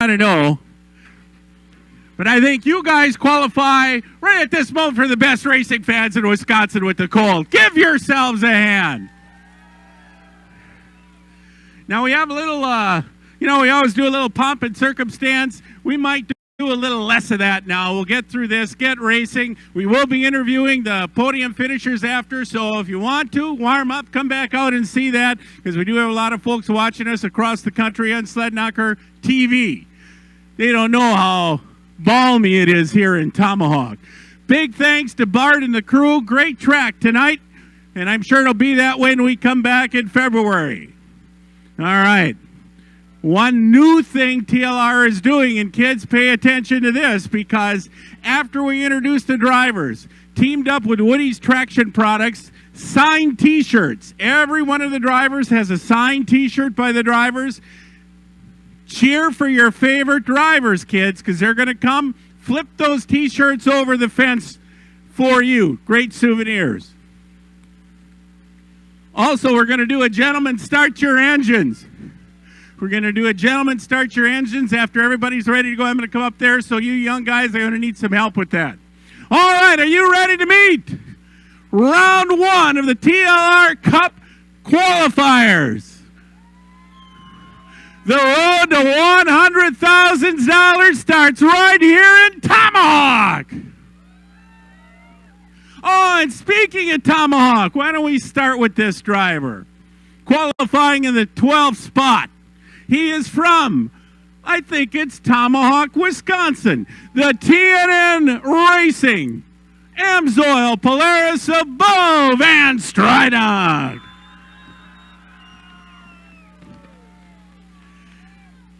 I don't know. But I think you guys qualify right at this moment for the best racing fans in Wisconsin with the cold. Give yourselves a hand. Now we have a little, we always do a little pomp and circumstance. We might do a little less of that now. We'll get through this, get racing. We will be interviewing the podium finishers after, so if you want to warm up, come back out and see that, because we do have a lot of folks watching us across the country on Sled Knocker TV. They don't know how balmy it is here in Tomahawk. Big thanks to Bart and the crew. Great track tonight, and I'm sure it'll be that way when we come back in February. All right. One new thing TLR is doing, and kids, pay attention to this, because after we introduced the drivers, teamed up with Woody's Traction Products, signed t-shirts. Every one of the drivers has a signed t-shirt by the drivers. Cheer for your favorite drivers, kids, because they're going to come flip those t-shirts over the fence for you. Great souvenirs. Also, we're going to do a gentleman start your engines. We're going to do a gentleman start your engines after everybody's ready to go. I'm going to come up there, so you young guys are going to need some help with that. All right, are you ready to meet round one of the TLR Cup qualifiers? The road to $100,000 starts right here in Tomahawk. Oh, and speaking of Tomahawk, why don't we start with this driver? Qualifying in the 12th spot. He is from, I think it's Tomahawk, Wisconsin. The TNN Racing Amsoil Polaris of Bo Van Strydock.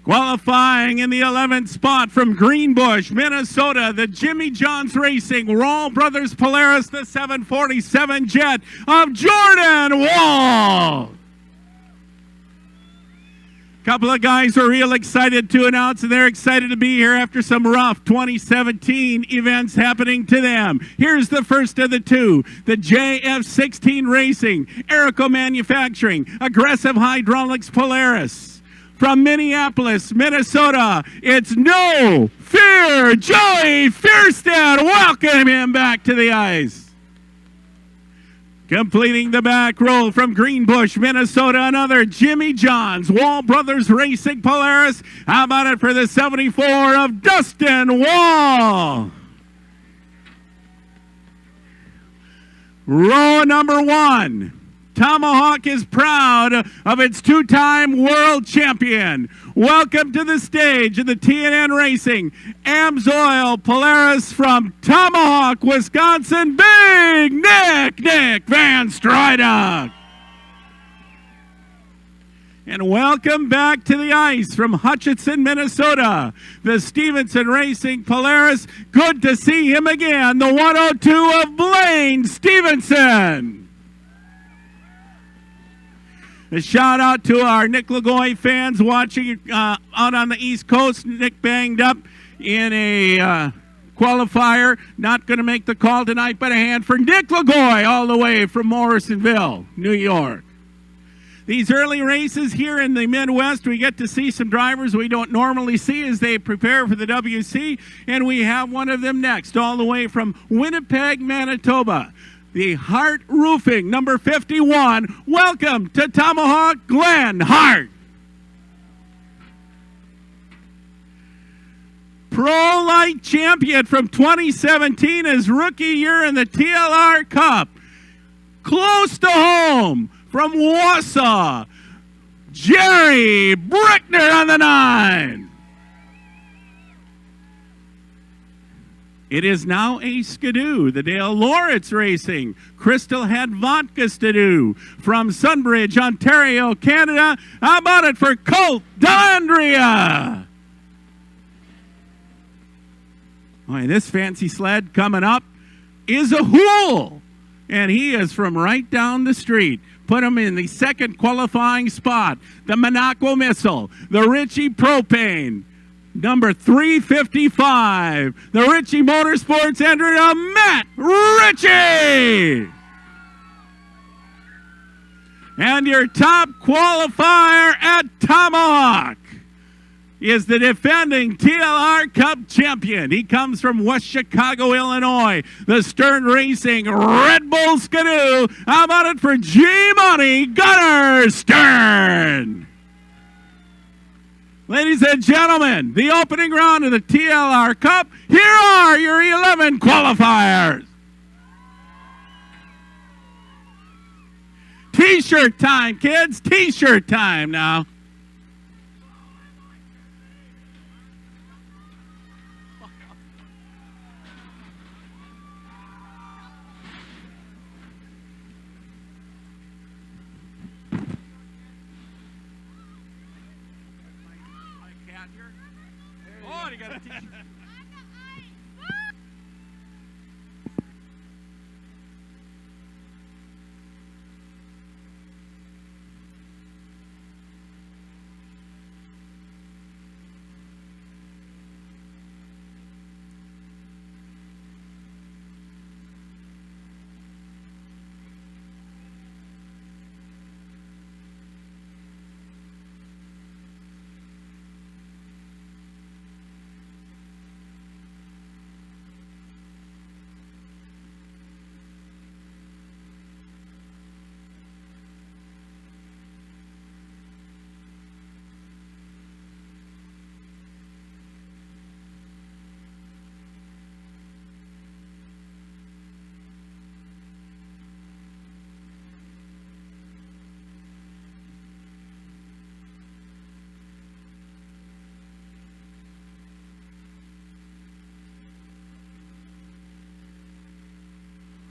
Qualifying in the 11th spot from Greenbush, Minnesota, the Jimmy Johns Racing Wall Brothers Polaris, the 747 Jet of Jordan Wall. Couple of guys are real excited to announce, and they're excited to be here after some rough 2017 events happening to them. Here's the first of the two, the JF16 Racing, Aeroco Manufacturing, Aggressive Hydraulics Polaris. From Minneapolis, Minnesota, it's No Fear, Joey Fierstead. Welcome him back to the ice. Completing the back row from Greenbush, Minnesota, another Jimmy Johns Wall Brothers Racing Polaris. How about it for the 74 of Dustin Wall? Row number one. Tomahawk is proud of its two-time world champion. Welcome to the stage of the TNN Racing Amsoil Polaris from Tomahawk, Wisconsin, Big Nick Van Strydock. And welcome back to the ice from Hutchinson, Minnesota, the Stevenson Racing Polaris. Good to see him again, the 102 of Blaine Stevenson. A shout out to our Nick Lagoy fans watching out on the East Coast. Nick banged up in a qualifier. Not going to make the call tonight, but a hand for Nick Lagoy all the way from Morrisonville, New York. These early races here in the Midwest, we get to see some drivers we don't normally see as they prepare for the WC, and we have one of them next, all the way from Winnipeg, Manitoba. The Hart Roofing, number 51. Welcome to Tomahawk, Glenn Hart. Pro Light champion from 2017, his rookie year in the TLR Cup. Close to home from Wausau, Jerry Brickner on the 9. It is now a Skidoo, the Dale Lawrence Racing. Crystal had vodka Skidoo from Sunbridge, Ontario, Canada. How about it for Colt D'Andrea? Boy, this fancy sled coming up is a Hool, and he is from right down the street. Put him in the second qualifying spot. The Monaco Missile, the Ritchie Propane, number 355, the Ritchie Motorsports entry of Matt Ritchie. And your top qualifier at Tomahawk, is the defending TLR Cup champion. He comes from West Chicago, Illinois. The Stern Racing Red Bull Skidoo. How about it for G-Money Gunner Stern? Ladies and gentlemen, the opening round of the TLR Cup. Here are your 11 qualifiers. T-shirt time, kids. T-shirt time now. Oh, you got a T-shirt.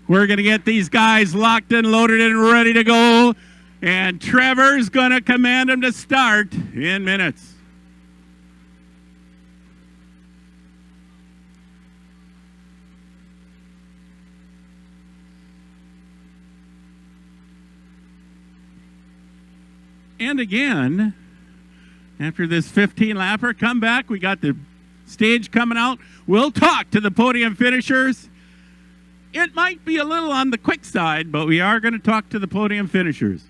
We're going to get these guys locked and loaded and ready to go. And Trevor's going to command them to start in minutes. And again, after this 15-lapper, come back. We got the stage coming out. We'll talk to the podium finishers. It might be a little on the quick side, but we are going to talk to the podium finishers.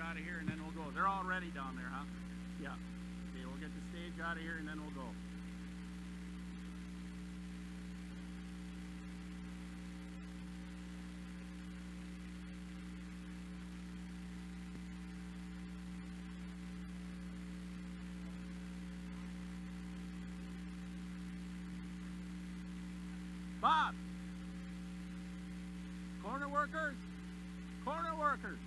Out of here and then we'll go. They're all ready down there, huh? Yeah. Okay, we'll get the stage out of here and then we'll go. Bob! Corner workers! Corner workers!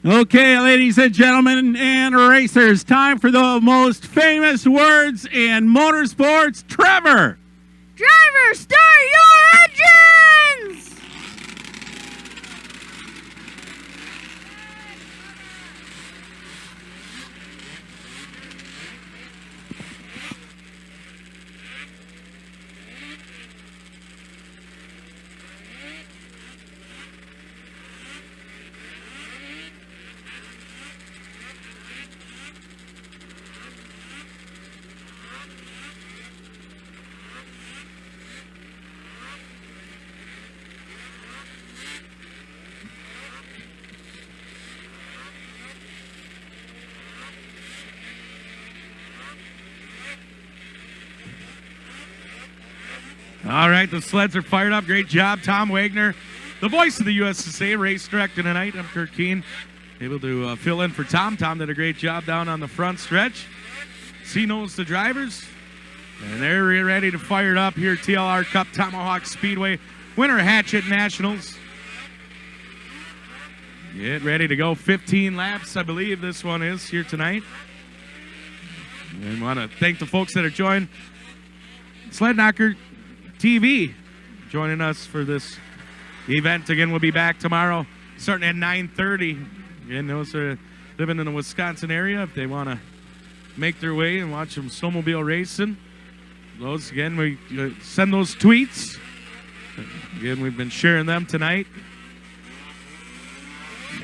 Okay, ladies and gentlemen and racers, time for the most famous words in motorsports. Trevor! Driver, start your engines! All right, the sleds are fired up. Great job, Tom Wagner, the voice of the USSA race director tonight. I'm Kurt Keene, able to fill in for Tom. Tom did a great job down on the front stretch. C knows the drivers, and they're ready to fire it up here. TLR Cup, Tomahawk Speedway, winner Hatchet Nationals. Get ready to go. 15 laps, I believe this one is here tonight. And want to thank the folks that are joining Sled Knocker TV, joining us for this event. Again, we'll be back tomorrow starting at 9:30. Again, those are living in the Wisconsin area, if they want to make their way and watch some snowmobile racing. Those, again, we send those tweets. Again, we've been sharing them tonight.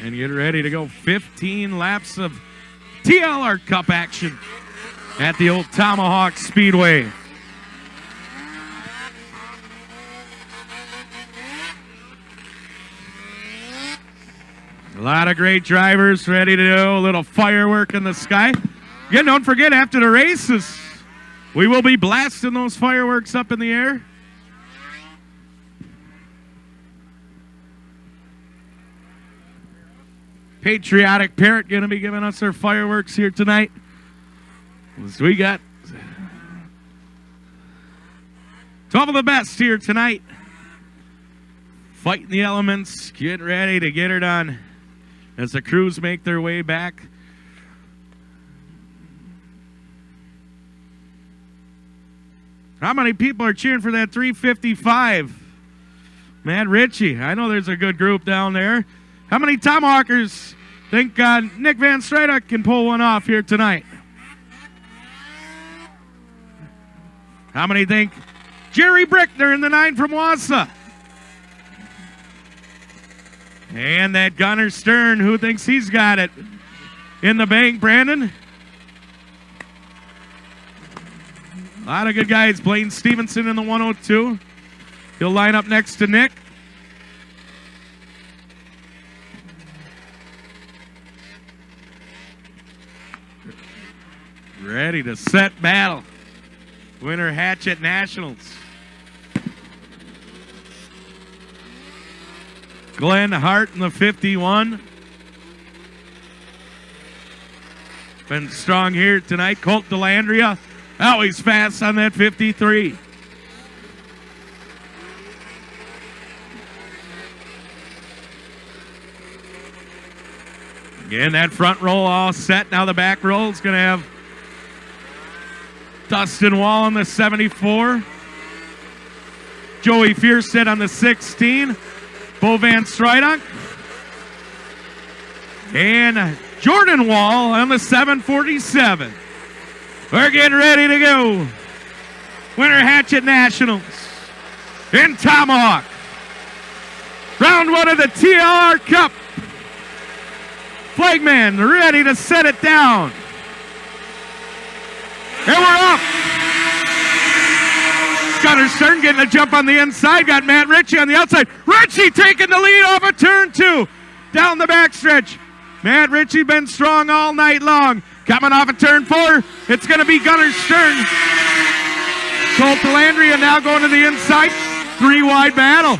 And get ready to go. 15 laps of TLR Cup action at the old Tomahawk Speedway. A lot of great drivers ready to do a little firework in the sky. Again, don't forget, after the races, we will be blasting those fireworks up in the air. Patriotic Parrot going to be giving us their fireworks here tonight. So we got 12 of the best here tonight. Fighting the elements, get ready to get her done as the crews make their way back. How many people are cheering for that 355? Man, Richie, I know there's a good group down there. How many Tomahawkers think Nick Van Stryda can pull one off here tonight? How many think Jerry Brickner in the 9 from Wausau? And that Gunnar Stern, who thinks he's got it in the bank, Brandon? A lot of good guys. Blaine Stevenson in the 102. He'll line up next to Nick. Ready to set battle. Winner Hatchet Nationals. Glenn Hart in the 51. Been strong here tonight. Colt DeLandria, always fast on that 53. Again, that front roll all set. Now the back roll is going to have Dustin Wall on the 74. Joey Fierstead on the 16. Bo Van Stryda. And Jordan Wall on the 747. We're getting ready to go. Winner Hatchet Nationals in Tomahawk. Round 1 of the TLR Cup. Flagman ready to set it down. And we're up. Gunnar Stern getting a jump on the inside. Got Matt Ritchie on the outside. Ritchie taking the lead off of turn 2. Down the backstretch. Matt Ritchie been strong all night long. Coming off of turn 4. It's going to be Gunnar Stern. Colt DeLandria now going to the inside. 3-wide battle.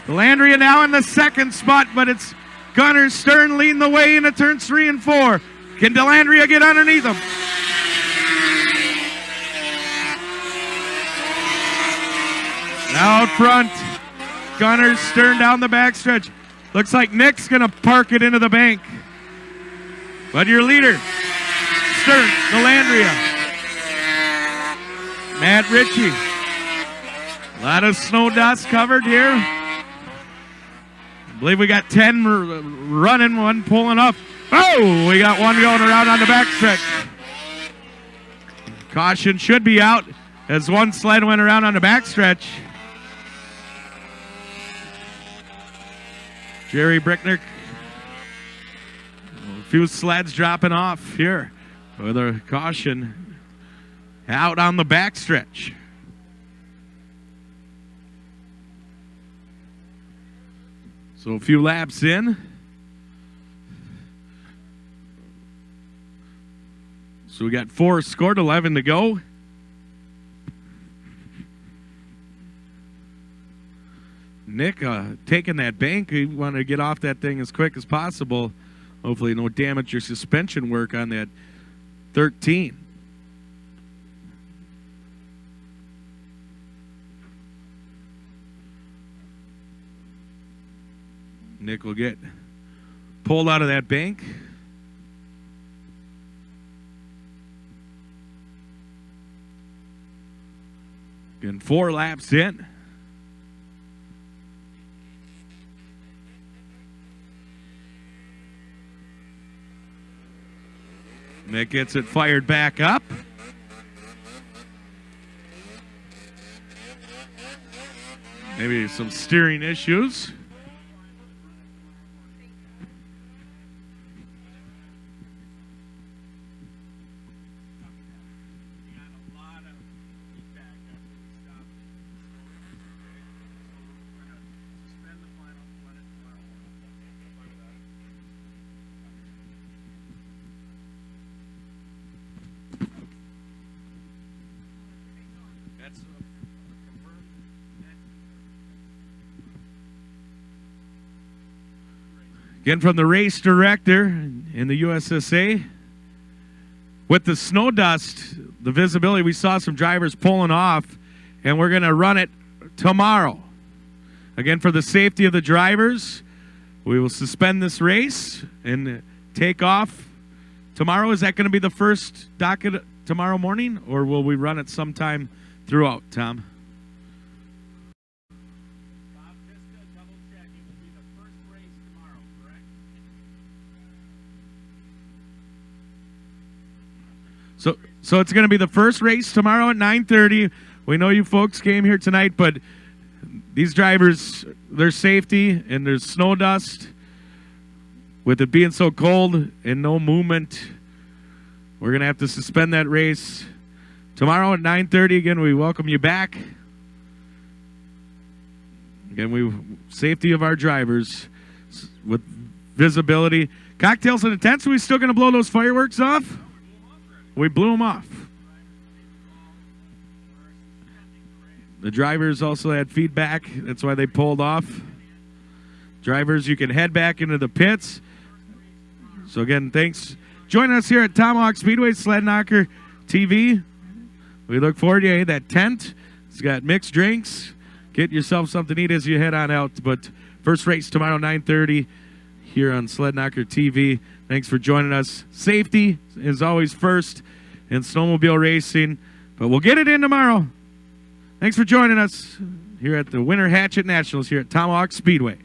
DeLandria now in the second spot, but it's Gunnar Stern leading the way into turns 3 and 4. Can DeLandria get underneath him? Out front, Gunnar Stern down the backstretch. Looks like Nick's going to park it into the bank. But your leader, Stern, DeLandria, Matt Ritchie. A lot of snow dust covered here. I believe we got 10 running, 1 pulling up. Oh, we got 1 going around on the backstretch. Caution should be out as 1 sled went around on the backstretch. Jerry Brickner. A few sleds dropping off here with a caution out on the backstretch. So a few laps in. So we got 4 scored, 11 to go. Nick taking that bank. He wanted to get off that thing as quick as possible. Hopefully no damage or suspension work on that 13. Nick will get pulled out of that bank. Getting 4 laps in. Nick gets it fired back up. Maybe some steering issues. Again, from the race director in the USSA, with the snow dust, the visibility, we saw some drivers pulling off, and we're going to run it tomorrow. Again, for the safety of the drivers, we will suspend this race and take off tomorrow. Is that going to be the first docket tomorrow morning, or will we run it sometime throughout, Tom? So it's going to be the first race tomorrow at 9:30. We know you folks came here tonight, but these drivers, their safety and there's snow dust, with it being so cold and no movement, we're going to have to suspend that race. Tomorrow at 9:30, again, we welcome you back. Again, safety of our drivers with visibility. Cocktails in the tent, so we still going to blow those fireworks off? We blew them off. The drivers also had feedback. That's why they pulled off. Drivers, you can head back into the pits. So again, thanks. Join us here at Tomahawk Speedway, Sled Knocker TV. We look forward to you. That tent, it's got mixed drinks. Get yourself something to eat as you head on out. But first race tomorrow, 9:30, here on Sled Knocker TV. Thanks for joining us. Safety is always first in snowmobile racing, but we'll get it in tomorrow. Thanks for joining us here at the Winter Hatchet Nationals here at Tomahawk Speedway.